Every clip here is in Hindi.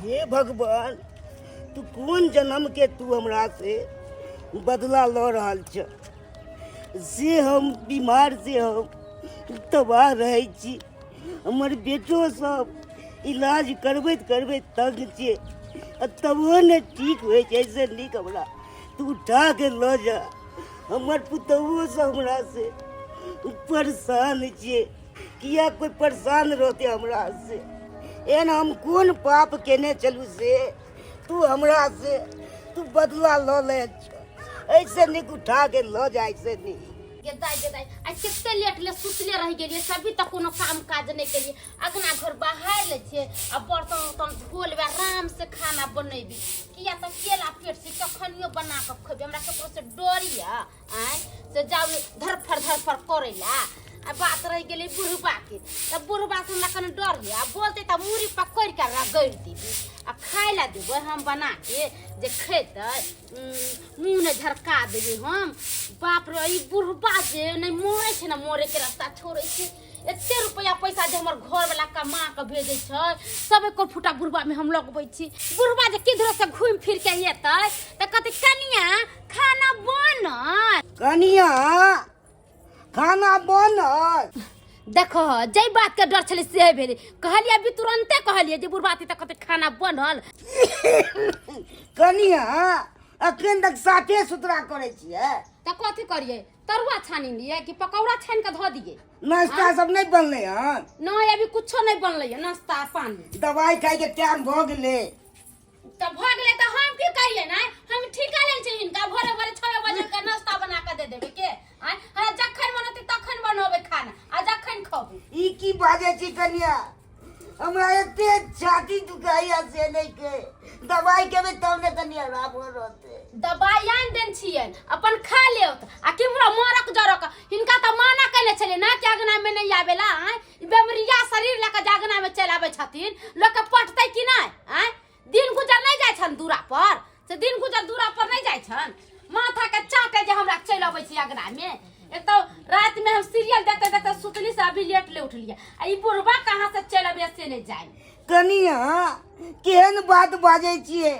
हे भगवान, तू कौन जन्म के तू हमरा से बदला ल रहा छ से हम बीमार से हम तबाह रहे छी। हमर बेटो सब इलाज करबैत करबैत तंग छे, तबो ने ठीक होए छै। ऐसे नीक हमरा तू उठा के ल जा। हमर पुतहुओ सब हमरा से परेशान छे। किया कोई परेशान रहते हमरा से? एन हम कौन पाप केने चलू से तू हमरा से तू बदला ल ले? ऐसे नहीं उठा के ल जा। ऐसे नहीं गेदाई आ कितने लेट ले सुतले रह गेलिए, सभी तक कोनो काम काज नहीं केलिए। अगना घर बाहर ले छे आ बर्तन उर्तन धोलबे, आराम से खाना बनैबी। किया त केला पेट से कखनियो बना के खबे। हमरा ककरो से डरिया आय से जाऊ धरफर करेला। आ बात रह गेली बुढ़बा के, त बुढ़बा से हमरा कने डर लिया। बोलते त मुरी पकड़ के रगड़ दीबी आ खाए ला देबो हम बना के जे खेते। मुंह ने झरका देबी हम। बाप रे, ई बुढ़बा जे नहीं मोरे छे ना, मोरे के रास्ता छोड़े छे। एते रुपया पैसा जे हमर घर वाला कमा के भेजे छै, सब एको फुटा बुढ़बा में हम लगबै छी। बुढ़बा जे किधरो से घूम फिर के एतै त कहते कनिया खाना बनल, कनिया खाना बनल। देखो जई बात के डर छले से भेले। कहलिए अभी तुरंते कहलिए जे बुढ़बा त कहते खाना बनल। कनिया अखन तक साफे सुथरा करे छिए त कथि करिए? तरुआ छानी लिए कि पकौड़ा छान के ध दिए? नाश्ता सब नहीं बनले हन? नहीं, अभी कुछो नहीं बनले है। नाश्ता पानी दवाई खाए के टाइम भ गेले। त भ गेले त हम की करिए? ना हम ठिका लेल छै इनका भोरे भोरे 6 बजे के नाश्ता बना के दे देबे के। आ जखन मनते तखन बनोबे खाना आ जखन खाबू। ई की बाजे छी कनिया? हमरा एते छाती दुखाइया से नहीं के दवाई केबे तब ने कनिया आराम रहते। दवाई आन देन छियन अपन खा लेत आ किमरा मरक जरक। हिनका त माना कने छले ना कि अगना में नहीं आवेला। बेमरिया शरीर लेके जागना में चल आवे छथिन। लोग के पटतै कि नहीं? दिन गुजर नहीं जाय छन दूरा पर से? दिन गुजर दूरा पर नहीं जाय छन? माथा के चाटे जे हमरा चल आबै छी अगना में। एक तो रात में हम सीरियल देखते देखते सुतली से अभी लेट ले उठलिए। आ ई बुढ़बा कहां से चल आवे से नहीं जाय। कनिया केहन बात बाजे छिए?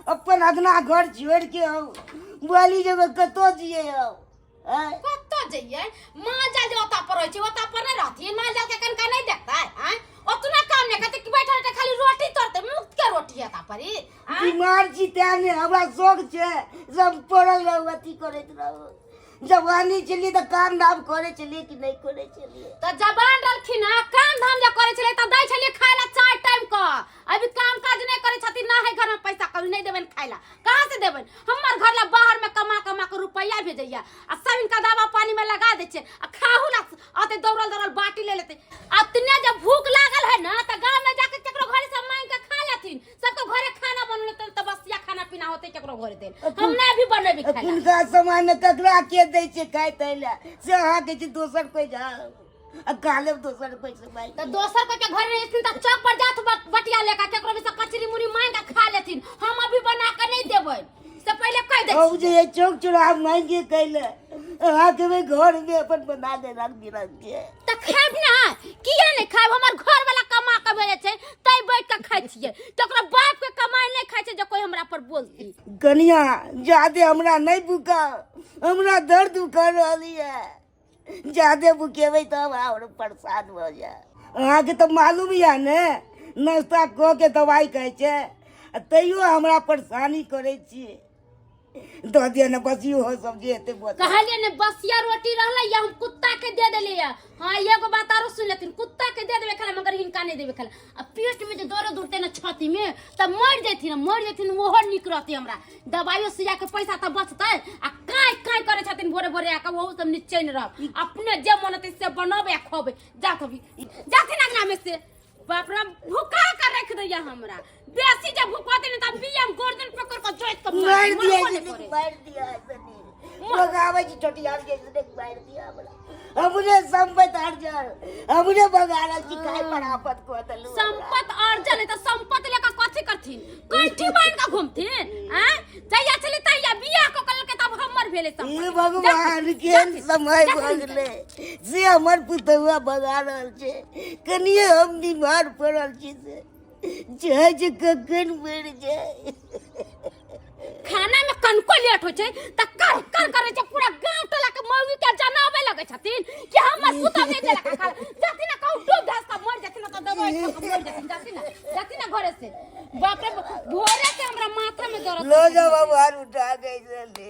अपन अगना घर छोड़ के आओ वाली जगह कतो जिए आओ? कतो जइए? मां जा जे ओता पर होय छै, ओता पर नहीं रहती। मां जा के कनका नहीं देखता है? ओतना काम नहीं करते कि बैठा बैठा खाली रोटी तोड़ते। मुफ्त के रोटी है ता परी। बीमार छी तेने हमरा शौक छे सब पड़ल रहू अथी करैत रहू। जवानी चली त काम धाम करे चलिए कि नहीं करे चलिए? त जवान रहलखिन ना, काम धाम जे करे छले त दै छलिए खाय ला 4 टाइम का। अभी काम काज नहीं करे छथि ना है घर में पैसा कभी नहीं देबन खाय ला। कहां से देबन? हमर घर ला बाहर में कमा कमा के रुपया भेजैया आ सब इनका दवा पानी में लगा दे छे आ खाहु ला आते दौड़ल बाटी ले लेते। अतने जब भूख लागल है ना त गांव में जाके केकरो घरे से मांग के खा लेथिन। सबके घरे खाना बनले त बसिया खाना पीना होते केकरो घरे देन। हम नहीं भी बनबे खाय ला। इनका समय में ककरा के दै छे खाय तैला से अहाँ के छी दोसर कोई जा आ काले दोसर कोई से भाई त दोसर कोई के घर में स्थिन त चौक पर जात बटिया लेका केकरो में से कचरी मुरी मांग के खा लेथिन। हम अभी बना के नहीं देबै से पहले कह दे। औ जे चौक चौराहा मांग के कैले अहाँ के घर में अपन बना दे रंग बिरंग के त खाब ना। किया नहीं खाब? हमर घर वाला कमा के भेजे छै तै बैठ के खाइ छिए। त ओकरा बाप के कमाई नहीं खाइ छै जे कोई हमरा पर बोलती। कनिया ज्यादा हमरा नहीं भूखा, हमरा दर्द उखड़ रही है। ज्यादा भूखेबै तो हम परेशान हो जाए। अहाँ के तो मालूम है ने नाश्ता क के दवाई खाइ छै तैयो हमरा परेशानी करे छिए। दो दिन बसियो हो सब्जी एते बोल कहलिए ने बसिया रोटी रहले या हम कुत्ता के दे देले या। हां एगो बात आरो सुन लेथिन, कुत्ता के दे देबे खाला मगर हिनका नहीं देबे खाला। आ पेट में जे दर्द उठते ना छाती में त मर जैथिन ओहो निक रहती। हमरा दवाइयो सुइया के पैसा त बचतै आ काई काई करे छथिन भोरे भोरे आके ओहू सब निचैन रह। अपने जे मनते से बनबे खोबे जाथिन अगना में से। बाप रे भूखा के रख दैया हमरा। बेसी जे भूखा दिन त बियम गर्दन पकड़ के जोइत के मार दिया सनी लगावे जी छोटी यार के मार दिया हमरा। हमने संपत अर्जन हमने बगाड़ा की काय पर आफत को दलु। संपत अर्जन है त संपत लेके कथि करथिन? कंठी बांध के घूमथिन? हैं जइया चली तइया बियाह को कल के तब हमर भेले सब। ए भगवान के समय भगले से हमर पुतवा बगा रहल छे। कनिए हम बीमार पड़ल छी से चाहे जे कखन मर जाए। खाना में कनको लेट हो छै त कर कर करे छै पूरा गांव टोला के मौगी के जनावे लगे छथिन कि हमर पुता नहीं देला का खाला जाति ना कहू डूब धस का मर जाति ना त दवाई खा के मर जाति ना घरे से बाप रे भोरे से हमरा माथा में दर्द लो जा बाबू उठा गई ले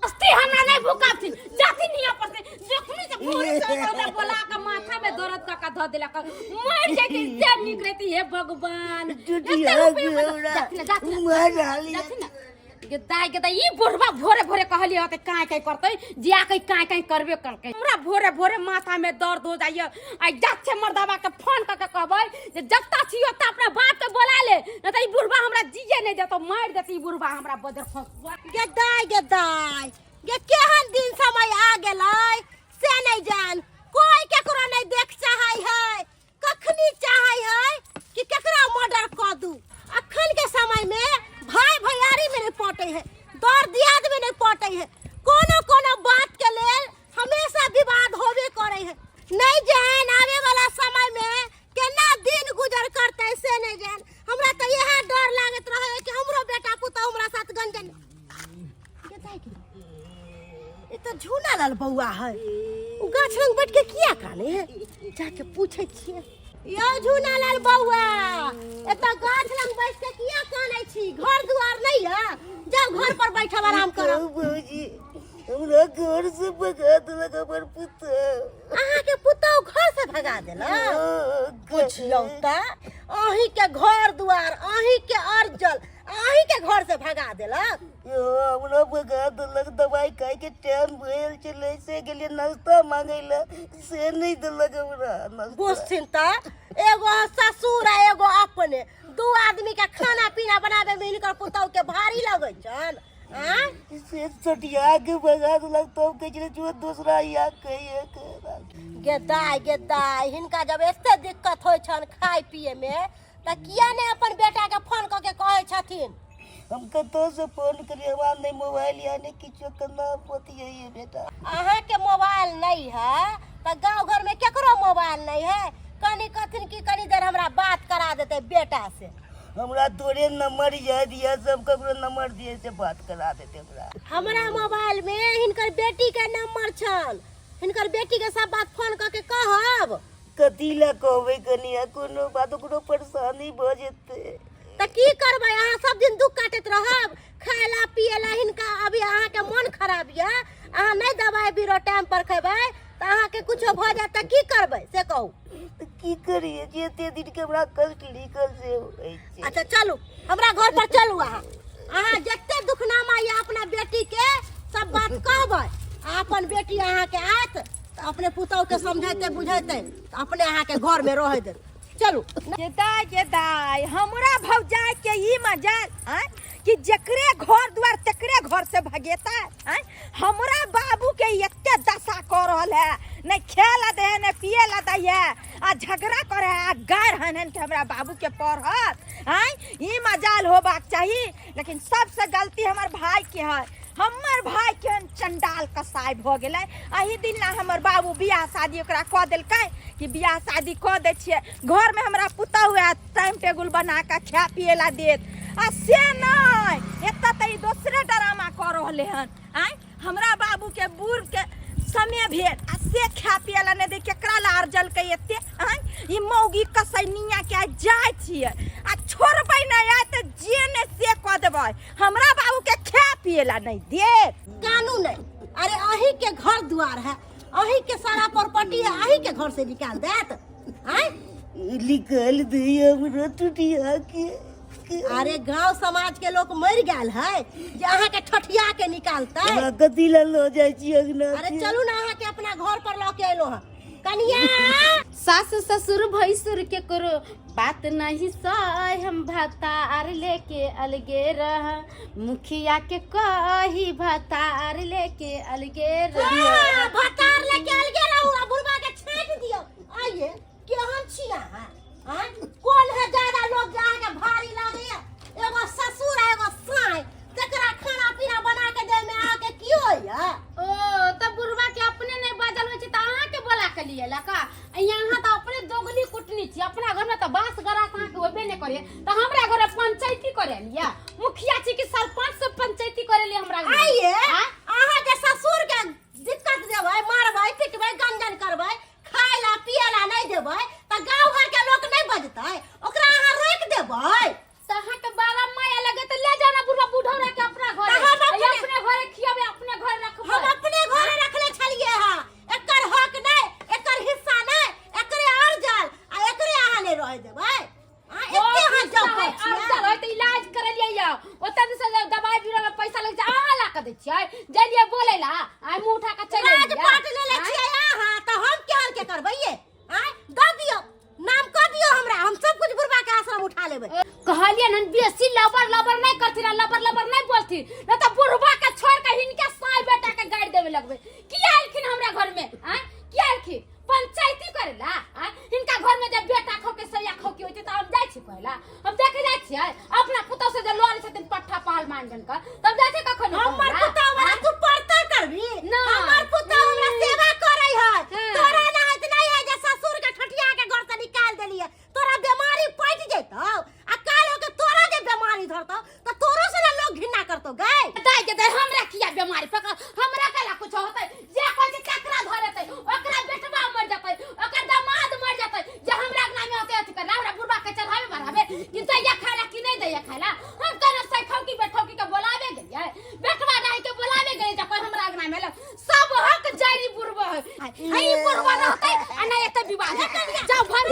अस्ती हमरा नहीं भूखा थी जाति नहीं पर से देखनी से भोरे से ओदा बोला का माथा में दर्द का ध देला का मर जाति से निकलती है भगवान मर डाली गदाई ई बुढ़वा भोरे भोरे कहली होते काहे काहे करतै जिया कहीं काहे काहे करबे करके हमरा भोरे भोरे माथा में दर्द हो जाइए आ जत से मर्दावा के फोन करके कहबै जे जत्ता छियो त अपना बाप के बोला ले न त ई बुढ़वा हमरा जिए नहीं देतो मार देती ई बुढ़वा हमरा बदर फंस गदाई ये केहन दिन समय आ गेलै से नहीं जान कोई केकरो नहीं देख चाहै है कखनी चाहै है कि केकरा मर्डर क दू अखन के समय में भाई भैयारी में नहीं पटे है दौर दियाद में नहीं पटे है कोनो कोनो बात के लेल हमेशा विवाद होबे करे है नहीं जान आवे वाला समय में केना दिन गुजर करते से नहीं जान हमरा तो यह डर लागत रहे कि हमरो बेटा पुता हमरा साथ गंजन ये तो झूना लाल बउआ है उ गाछ लंग बैठ के किया काने है जाके पूछे छिए यो झूना लाल बउआ एता गाछ लंग बैठ के किया काने छी घर दुआर नहीं है जाओ घर पर बैठब आराम करो बाबूजी हमरा घर से भगा देलक हमर पुता अहाँ के पुता घर से भगा देला पूछियो त अही के घर दुआर अही के अर्जल अही के घर से भगा देलक यो हमरा भगा देलक दवाई खाए के टाइम भेल चले से गेलिए नाश्ता मांगे ला से नहीं देलक हमरा नाश्ता बुझथिन त एगो ससुर आ एगो अपने दू आदमी के खाना पीना बनावे में इनकर पुतौ के भारी लगै छन से सटिया के भगा देलक तब कह जो दूसरा या कहिए गेदाई हिनका जब एते दिक्कत होय छन खाए पिए में त किया ने अपन बेटा के फोन क के कहै छथिन हम कतो से फोन करिए हमरा नहीं मोबाइल या नहीं किछो करना पतिए ये बेटा अहाँ के मोबाइल नहीं है त गांव घर में केकरो मोबाइल नहीं है कनी कथिन की कनी देर हमरा बात करा देते बेटा से हमरा तोरे नंबर याद या सब ककरो नंबर दिए से बात करा देते हमरा मोबाइल में हिनकर बेटी के नंबर छन हिनकर बेटी के सब बात फोन क के कहब कथी ला कहबै कनिया कोनो बात कोनो परेशानी भ जेते त की करबै अहाँ सब दिन दुख काटत रहब खायला पियला हिनका अभी अहाँ के मन खराब या अहाँ नहीं दवाई बीरो टाइम पर खेबै त अहाँ के कुछो भ जात त की करबै से कहू की करिए जेते दिन के हमरा कष्ट लिखल से होय छै अच्छा चलू हमरा घर पर चलू अहाँ जत्ते दुखनामा या अपना बेटी के सब बात कहबै अपन बेटी अहाँ के आयत त अपने पुतौ के समझाते बुझाते अपने अहाँ के घर में रह दे चलू गेदाई हमरा भौजाई के ई मजाल हैं कि जकरे घर द्वार तकरे घर से भगेता हैं हमरा बाबू के एते दशा कर रहल है नहीं खेला दे नहीं पिएला दे है आ झगड़ा करे आ गार हनन के हमरा बाबू के पढ़त हैं ई मजाल होबाक चाहिए लेकिन सबसे गलती हमर भाई के है हमर भाई के चंडाल कसाई भ गेलै एही दिन ला हमर बाबू बियाह शादी ओकरा क देलकै कि बियाह शादी क दै छियै घर में हमरा पुता हुआ टाइम टेबल बना के खा पिएला देत आ से नहीं एत त ई दोसरे ड्रामा कर रहले हन आय हमरा बाबू के बूढ़ के समय भेल आ से खा पिएला नहीं दे केकरा ला अर्जल के एते आय ई मौगी कसैनिया के जाय छियै आ छोड़बै नहीं आय त जे ने से क देबै हमरा बाबू के खा पिएला नहीं दे कानून है अरे अही के घर द्वार है अही के सारा प्रॉपर्टी है अही के घर से निकाल देत हैं निकाल दे हमरा टुटिया के अरे गांव समाज के लोग मर गेल है जे अहाँ के ठठिया के निकालते हमरा कथी ला लो जाय छी अगना अरे चलू ना अहाँ के अपना घर पर ल के एलो है कनिया सास ससुर भैसुर के करो बात नहीं सह हम भतार लेके अलगे रह मुखिया के कही भतार लेके अलगे रह भतार लेके अलगे रहू आ बुढ़वा के छेक दियो आइए केहन छिया है कौन है ज्यादा लोग जहाँ के भारी लागे एगो ससुर है एगो साई तेकरा खाना पीना बना के दे में आके क्यों है ओ तब बुढ़वा के अपने नहीं बजल होय छै त अहाँ के बोला के लिए लका यहाँ तो अपने दोगली कुटनी छी अपना घर में तो बास गरा कहाँ के होबे नहीं करे करे लिया मुखिया जी के सरपंच से पंचायती करे लिया हमरा घर। आइए हाँ? अहाँ के ससुर के दिक्कत देबै, मारबै, पिटबै, गंजन करबै, खाय ला पिए ला नहीं देबै त गांव घर के लोग नहीं बजतै, ओकरा अहाँ रोक देबै। तहाँ के बारा माया लगे तो ले जाना बुढ़ा बूढ़ा रह के अपना घर तो हम अपने घरे खियाबे अपने घर रखबे। हम अपने घरे रखले छलिए हां, एकर हक नहीं, एकर हिस्सा नहीं, एकरे अर्जल आ एकरे अहाँ ले रह देबै। एते हां जाऊ अर्जल होय त इलाज करे लिया ओते से दवाई बीरो में पैसा लग जा अहाँ ला के दै छियै जलिए बोले ला आ मुंह उठा के चले राज पाट ले ले छियै अहाँ त हम केहन के करबै ये? द दियो नाम क दियो हमरा, हम सब कुछ बुरबा के आश्रम उठा लेबै। कहलिए न बेसी लबर लबर नहीं करती ना, लबर लबर नहीं बोलती न त बुढ़वा के छोड़ के हिनके साई बेटा के गाड़ देवे लगबे। किया आइलखिन हमरा घर में? किया आइलखिन पंचायती करेला? हिनका घर में जब बेटा खो के सैया खो के होते त हम जाय छी पहला, हम देखे जाय छियै अपना पुतौ से जे लड़ छथिन पट्ठा पहाड़ मान जन का तब जाय छै कखन हमर पुतौ वाला तू पढ़ता करबी ना। हमर पुतौ हमरा सेवा करै है, तोरा ना है त नहीं है जे ससुर के ठठिया के घर से निकाल देलिए, तोरा बीमारी पट जेतौ आ काल हो के तोरा जे बीमारी धरतौ त तोरो से ना लोग घिन्ना करतौ गै। दाई के दे हमरा किया बीमारी पकड़ हमरा कला कुछ होतै जे कोइ जे चक्रा धरतै ओकरा बेटवा मर जतै ओकर दामाद मर जतै जे हमरा के नामे होतै अथि करला हमरा बुढ़वा के चढ़ावे बढ़ावे कि दैया खाला कि नहीं दैया खाला। हम कहना सैठौ की बैठौ की के बोलावे गेलिए बेटवा दाई के बोलावे गेलिए जे कोइ हमरा के नामे ले सब हक जारी बुढ़वा है आई बुढ़वा रहतै आ नहीं एते विवाह जाओ भर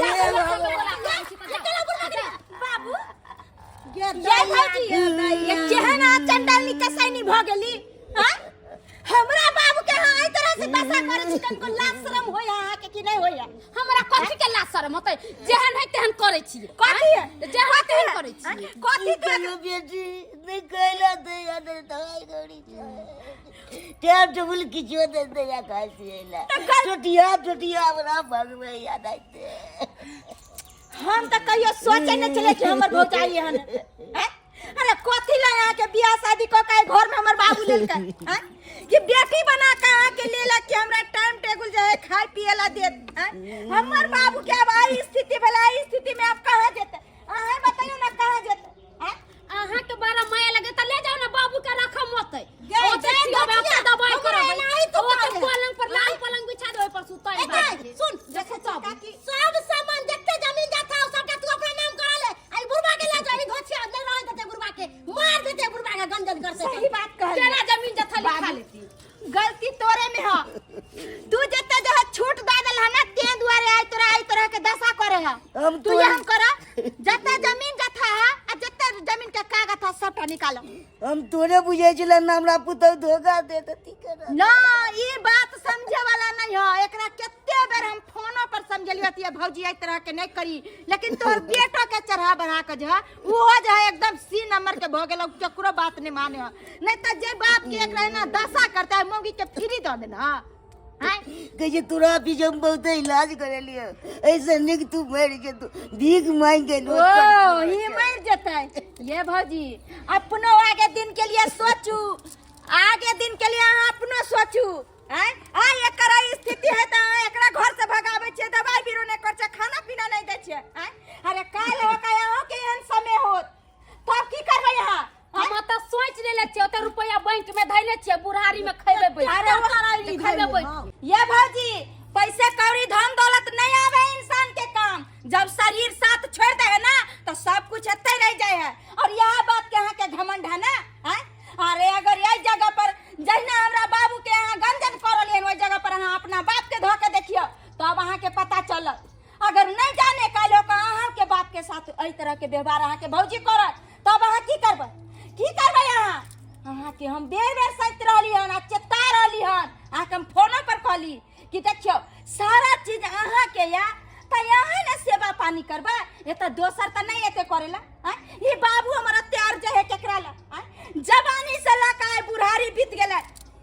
बाबू ये भौजी ये केहन चंडाली कसैनी भ गेली? हां हमरा बाबू के हां ई तरह से दशा करे छी, कनको लाज शरम होय अहाँ के कि नहीं होय? हमरा कथि के लाज शरम होतै जेहन है तेहन करै छी कथी है? जेहन तेहन करै छी। कथी के बेटी नहीं कहला दे या दे दवाई गड़ी टैब टेबल किछो दे दे या खासिएला टोटिया टोटिया हमरा भगवे याद आइते। हम त कहियो सोचे न चले कि हमर भौजाई हन। अरे कथी ला यहाँ के बियाह शादी क के घर में हमर बाबू लेलकै हैं कि बेटी बना के आके के लेला कि हमरा टाइम टेबल जे है खाए पिए ला दे। हमर बाबू के अब आई स्थिति भेला, आई स्थिति में अब कहां जेते? अहाँ बताइयो ना कहां जेते? अहाँ के बड़ा माया लगे त ले जाओ ना बाबू के रखम मत ओते दवाई करबै नहीं तो ओते पलंग पर लाल पलंग बिछा दे ओइ पर सुतै सुन देखे सब सामान जत्ते जमीन जाता सबटा तू अपना नाम करा ले। आई बुढ़वा के ले जाई घोछिया ले रह देते बुढ़वा के मार देते बुढ़वा के गंजन करते। सही बात कहली। केना जमीन जथा लिखा लेती गलती तोरे में ह। तू जत्ते जह छूट दे देल है ना ते दुआरे आई तरह के दशा करे है। हम तू ये हम करा जत्ते जमीन जथा है आ जत्ते जमीन के कागज था सबटा निकालो। हम तोरे बुझे छला ना हमरा पुतौ धोखा दे देती कर ना ई बात समझे वाला नहीं है। एकरा केते बेर हम फोनो पर समझलियो त भौजी आई तरह के नहीं करी, लेकिन तोर बेटा के चढ़ा बढ़ा के जो वो जो है एकदम सी नंबर के भ गेल, केकरो बात नहीं माने है। नहीं त जे बाप के एकरा ना दशा करता है मौगी के फ्री द देना कहे तोरा पीछे हम बहुत इलाज करे लियो ऐसे निक तू मर के तू भीख मांग के लो। ओ ही मर जते। ये भौजी अपनो आगे दिन के लिए सोचू, आगे दिन के लिए अहाँ अपनो सोचू। आ एकर स्थिति है त एकरा घर से भगावे छे, दवाई बीरो नहीं कर छे, खाना पीना नहीं दे छे। अरे काल हो के यहाँ के एहन समय होत तब की करबे यहाँ? हम त सोच लेले छियै ओते रुपया बैंक में धैले छियै बुढ़ारी में खैबे बैठ अरे खैबे बैठ। ये भौजी पैसे कौड़ी धन दौलत नहीं आवे इंसान के काम, जब शरीर साथ छोड़ दे है ना तो सब कुछ एते रह जाए है। और यह बात के यहाँ के घमंड है ना अरे अगर यही जगह पर जहिना हमरा बाबू के यहाँ गंजन करल है, वही जगह पर अहाँ अपना बाप के धोके देखियो तब तो अहाँ के पता चलत। अगर नहीं जाने कालो का अहाँ के बाप के साथ एही तरह के व्यवहार अहाँ के भौजी करत तब अहाँ की करबै? की करबै अहाँ? अहाँ के हम बेर बेर सैत रहली हन, आ चेता रहली हन, अहाँ के हम फोनो पर कहली कि देखियो सारा चीज अहाँ के या त यहाँ ना सेवा पानी करबा, ये त दोसर त नहीं एते करेला। ये बाबू हमारा तैयार जे है केकरा ला जवानी से लकाय बुढ़ारी बीत गेले,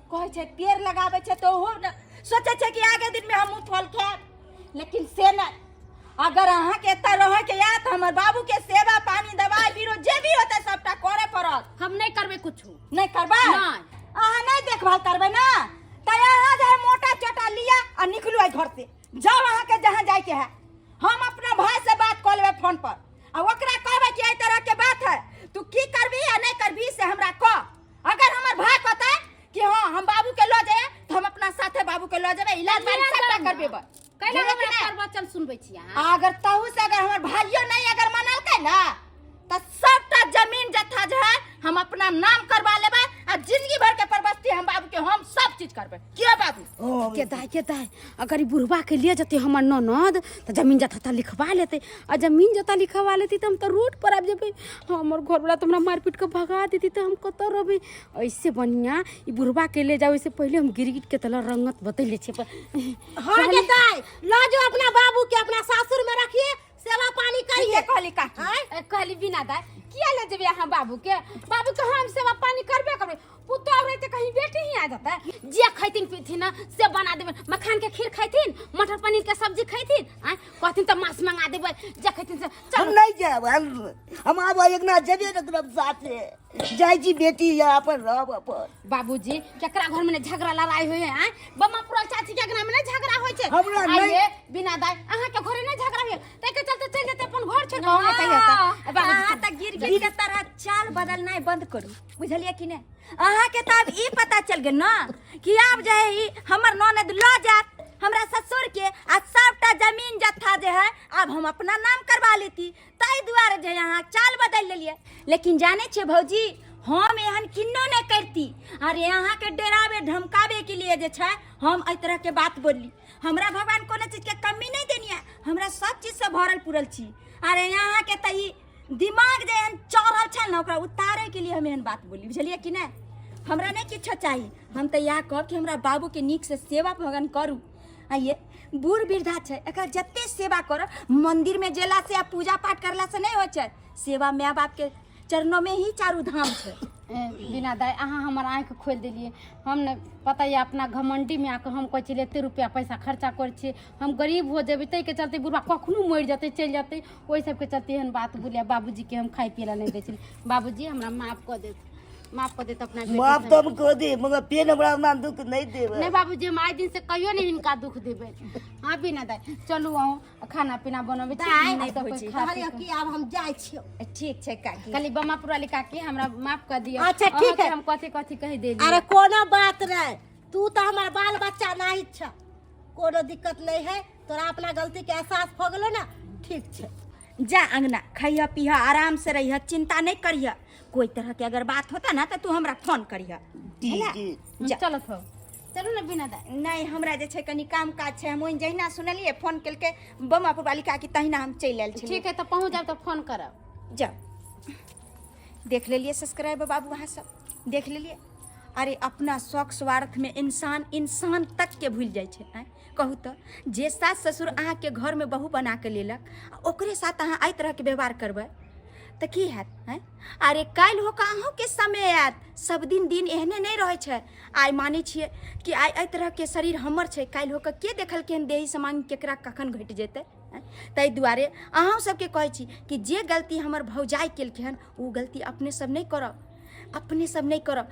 कहै छै पेड़ लगावे छै तो हो न सोचे छै कि आगे दिन में हम फल खाएब, लेकिन से नहीं। अगर अहाँ के एता रहे के या त हमर बाबू के सेवा पानी दवाई बीरो जे भी होते सबटा करे पड़त। हम नहीं करबे कुछ नहीं करबा? नहीं। अहाँ नहीं देखभाल करबे ना त यहाँ जे मोटा चोटा लिया और निकलू आई घर से, जाओ अहाँ के जहाँ जाए के है। हम अपना भाई से बात कर लेबे फोन पर और ओकरा कहबे कि एई तरह के बात है, तू की कहै छी अहाँ? अगर तहु से अगर हमर भाइयो नहीं अगर मनलकै ना तो सबटा जमीन जत्था जो है हम अपना नाम करवा लेबै आ जिंदगी भर के परबस्ती हम बाबू के हम सब चीज करबै। के बाबू के दाई अगर ई बुढ़वा के लिए जते हमर ननद तो जमीन जथा लिखवा लेते आ जमीन जथा लिखवा लेती तो हम तो रोड पर आबि जेबै। हमर घर वाला तो हमरा मारपीट के भगा देती तो हम कत रहबै। ऐसे बढ़िया ई बुढ़वा के ले जाओ इससे पहले हम गिरगिट के तला रंगत बतैले छी। हाँ के दाई लो जो अपना बाबू के अपना सासुर में रखिए, सेवा पानी करिए। कहली काकी कहली बिना दाई किया ले जेबे अहाँ बाबू के हम सेवा पानी करबे करबे। पुतो रहे तो कहीं बेटी ही आ जाता है। जे खैतिन पीथिन ना से बना देबे। मखान के खीर खैतिन, मटर पनीर के सब्जी खैतिन, कहतिन तो मांस मंगा देबे। जे खैतिन से हम नहीं जाब, हम आब एक ना जेबे न तुरंत साथे जाई जी बेटी या अपन रहब अपन। बाबूजी केकरा घर में झगड़ा लड़ाई होय है? बम्मा पुरा चाची के घर में झगड़ा होय छे। हमरा नहीं आइए बिना दाई अहाँ के घरे नहीं झगड़ा होय तै के चलते चल जेते अपन घर छोड़ के। अहाँ त गिरगिट के तरह चाल बदलनाइ बंद करू, बुझलिए कि नहीं? अहाँ के तब ई पता चल गेल ना कि आब जे है हमर ननद ल जात हमरा ससुर के आ सबटा जमीन जत्था जे है अब हम अपना नाम करवा लेती, ताई दुआरे जे यहाँ चाल बदल लेलिए। लेकिन जाने छे भौजी हम एहन किन्नो नहीं करती और यहाँ के डरावे धमकावे के लिए जे छै हम एहि तरह के बात बोलली। हमरा भगवान कोनो चीज के कमी नहीं देनी है, हमरा सब चीज से भरल पुरल छी। अरे यहाँ के त ई दिमाग जे एहन चढ़ल छै ना ओकरा उतारे के लिए हम एहन बात बोली, बुझलिए कि नहीं? हमरा नहीं किछो चाहिए, हम तो यह कहब कि हमरा बाबू के नीक से सेवा भगवान करू। आइए बूढ़ वृद्धा छै एकर जते सेवा कर मंदिर में जेला से आ पूजा पाठ करला से नहीं हो छै, सेवा माय बाप के चरणों में ही चारू धाम छै। बिना दाई अहाँ हमर आँख खोल दिलिए। हम ने पता है अपना घमंडी में आके हम कहै एते रुपया पैसा खर्चा कर छी, हम गरीब हो जेबै तै के चलते बुढ़वा कखनो मर जते चल जते ओहि सब के चलते एहन बात बोलिया। बाबूजी के हम खाई पियला नहीं दै छी। बाबूजी हमरा माफ कर दे, माफ कर दे तो अपना माफ तो हम कर दे मगर पेन हमरा ना दुख नहीं देबे। नहीं बाबूजी हम आए दिन से कहियो नहीं इनका दुख देबे। हां बिना दाई चलू आओ खाना पीना बनबे नहीं भौजी कहलिए कि अब हम जाय छियो। ठीक छै काकी। खाली बम्मा पुराली काकी हमरा माफ कर दियो। अच्छा ठीक है, हम कथी कथी कह दे। अरे कोनो बात नहीं, तू तो हमार बाल बच्चा नहीं छ, कोनो दिक्कत नहीं है। तोरा अपना गलती के एहसास हो गेलो ना, ठीक छै। जा अंगना खइया पिया आराम से रहिया, चिंता नहीं करिया। कोई तरह के अगर बात होता ना तो तू हमरा फोन करिया। जा चलो थो चलू ना बिना दाई। नहीं हमरा जे छै कनी काम काज छै, हम ओइन जहिना सुनलिए फोन केलके बम्मापुर वाली काकी तहिना हम चलि आयल छी। ठीक है तो पहुंच जाब तो फोन करब। जा देख लेलिए सब्सक्राइबर बाबू वहाँ सब देख लेलिए। अरे अपना शौक स्वार्थ में इंसान तक के भूल जाए छै। कहू तो जे सास ससुर अहाँ के घर में बहू बना के लेलक ओकरे साथ अहाँ एहि तरह के व्यवहार करबै तो की हैत? अरे काल्हि होकर अहूँ के समय आयत, सब दिन एहने नहीं रहे छै। आइ माने छिए कि आइ एहि तरह के शरीर हमर छै, काल्हि होकर के देखल के देही समान केकरा कखन घटि जेतै। ताहि दुआरे अहूँ सबके कहै छी कि जे गलती हमर भौजाई केलखिन हन ओ गलती अपने सब नहीं करब, अपने सब नहीं करब।